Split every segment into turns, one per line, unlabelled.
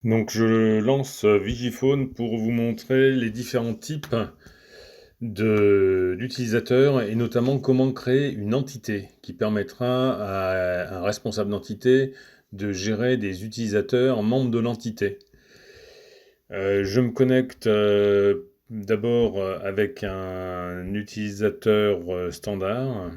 Donc je lance Vigiphone pour vous montrer les différents types d'utilisateurs et notamment comment créer une entité qui permettra à un responsable d'entité de gérer des utilisateurs membres de l'entité. Je me connecte d'abord avec un utilisateur standard.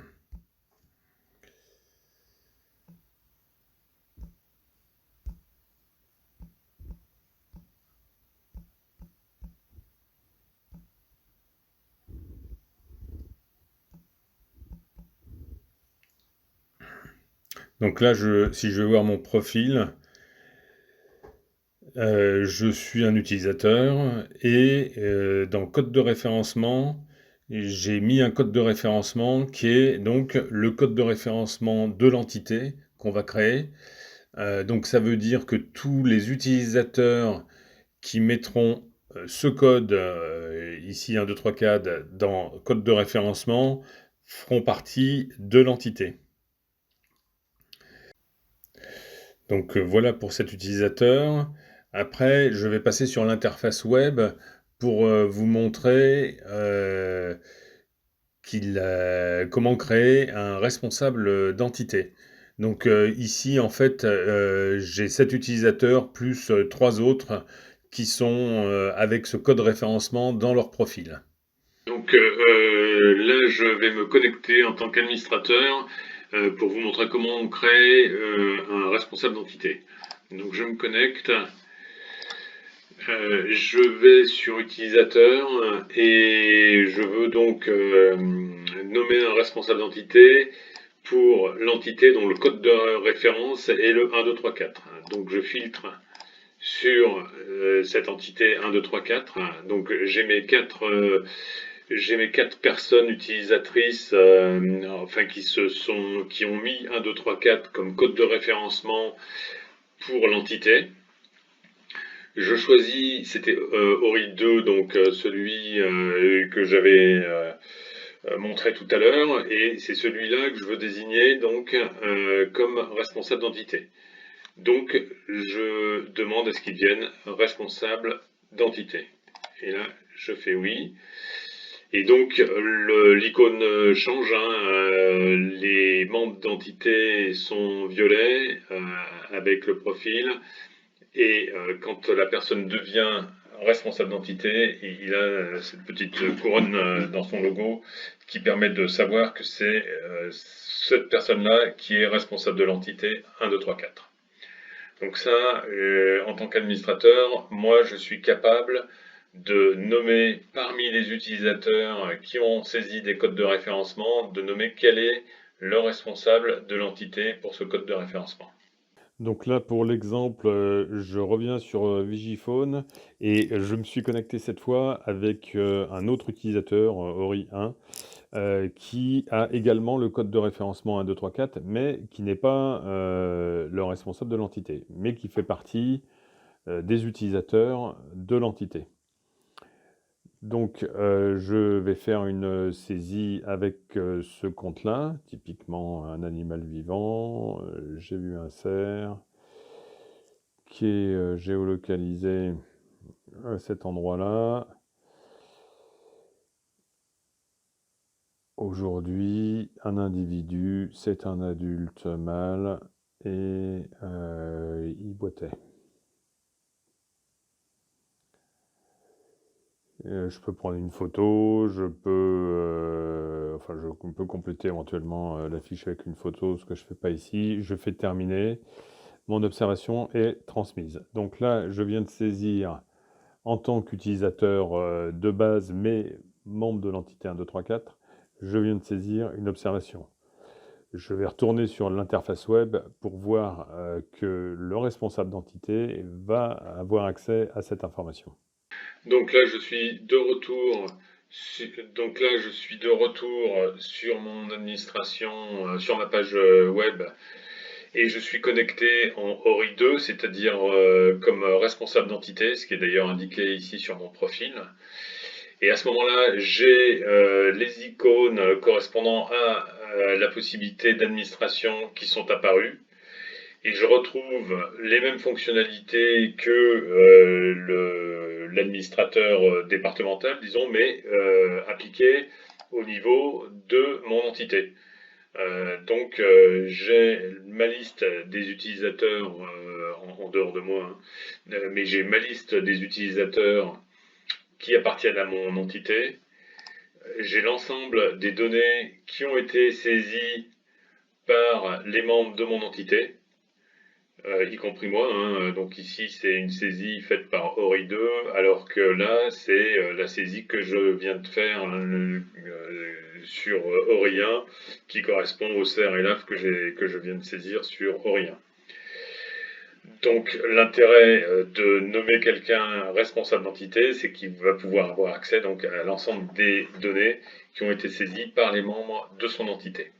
Donc là, si je veux voir mon profil, je suis un utilisateur et dans code de référencement, j'ai mis un code de référencement qui est donc le code de référencement de l'entité qu'on va créer. Donc ça veut dire que tous les utilisateurs qui mettront ce code, ici 1, 2, 3, 4, dans code de référencement, feront partie de l'entité. Donc voilà pour cet utilisateur. Après, je vais passer sur l'interface web pour vous montrer comment créer un responsable d'entité. Donc ici, en fait, j'ai 7 utilisateurs plus 3 autres qui sont avec ce code référencement dans leur profil. Donc là, je vais me connecter en tant qu'administrateur pour vous montrer comment on crée un responsable d'entité. Donc je me connecte, je vais sur utilisateur et je veux donc nommer un responsable d'entité pour l'entité dont le code de référence est le 1, 2, 3, 4. Donc je filtre sur cette entité 1, 2, 3, 4. Donc j'ai mes 4 personnes utilisatrices enfin qui ont mis 1, 2, 3, 4 comme code de référencement pour l'entité. Je choisis, c'était Ori 2, donc celui que j'avais montré tout à l'heure, et c'est celui-là que je veux désigner donc comme responsable d'entité. Donc je demande à ce qu'il devienne responsable d'entité. Et là, je fais oui. Et donc l'icône change, hein, les membres d'entité sont violets avec le profil, et quand la personne devient responsable d'entité, il a cette petite couronne dans son logo qui permet de savoir que c'est cette personne-là qui est responsable de l'entité 1, 2, 3, 4. Donc ça, en tant qu'administrateur, moi je suis capable de nommer parmi les utilisateurs qui ont saisi des codes de référencement, de nommer quel est le responsable de l'entité pour ce code de référencement. Donc là, pour l'exemple, je reviens sur Vigiphone et je me suis connecté cette fois avec un autre utilisateur, Ori 1, qui a également le code de référencement 1, 2, 3, 4, mais qui n'est pas le responsable de l'entité, mais qui fait partie des utilisateurs de l'entité. Donc, je vais faire une saisie avec ce compte-là, typiquement un animal vivant. J'ai vu un cerf qui est géolocalisé à cet endroit-là. Aujourd'hui, un individu, c'est un adulte mâle et il boitait. Je peux prendre une photo, je peux, enfin, je peux compléter éventuellement la fiche avec une photo, ce que je ne fais pas ici. Je fais terminer. Mon observation est transmise. Donc là, je viens de saisir en tant qu'utilisateur de base, mais membre de l'entité 1, 2, 3, 4, je viens de saisir une observation. Je vais retourner sur l'interface web pour voir que le responsable d'entité va avoir accès à cette information. Donc là, je suis de retour. Donc là, je suis de retour sur mon administration, sur ma page web, et je suis connecté en ORI 2, c'est-à-dire comme responsable d'entité, ce qui est d'ailleurs indiqué ici sur mon profil. Et à ce moment-là, j'ai les icônes correspondant à la possibilité d'administration qui sont apparues. et je retrouve les mêmes fonctionnalités que l'administrateur départemental, disons, mais appliquées au niveau de mon entité. J'ai ma liste des utilisateurs en dehors de moi, hein, mais j'ai ma liste des utilisateurs qui appartiennent à mon entité. J'ai l'ensemble des données qui ont été saisies par les membres de mon entité, y compris moi, hein. Donc ici, c'est une saisie faite par Ori 2, alors que là, c'est la saisie que je viens de faire sur Ori 1, qui correspond au CER et l'AF que je viens de saisir sur Ori 1. Donc l'intérêt de nommer quelqu'un responsable d'entité, c'est qu'il va pouvoir avoir accès donc, à l'ensemble des données qui ont été saisies par les membres de son entité.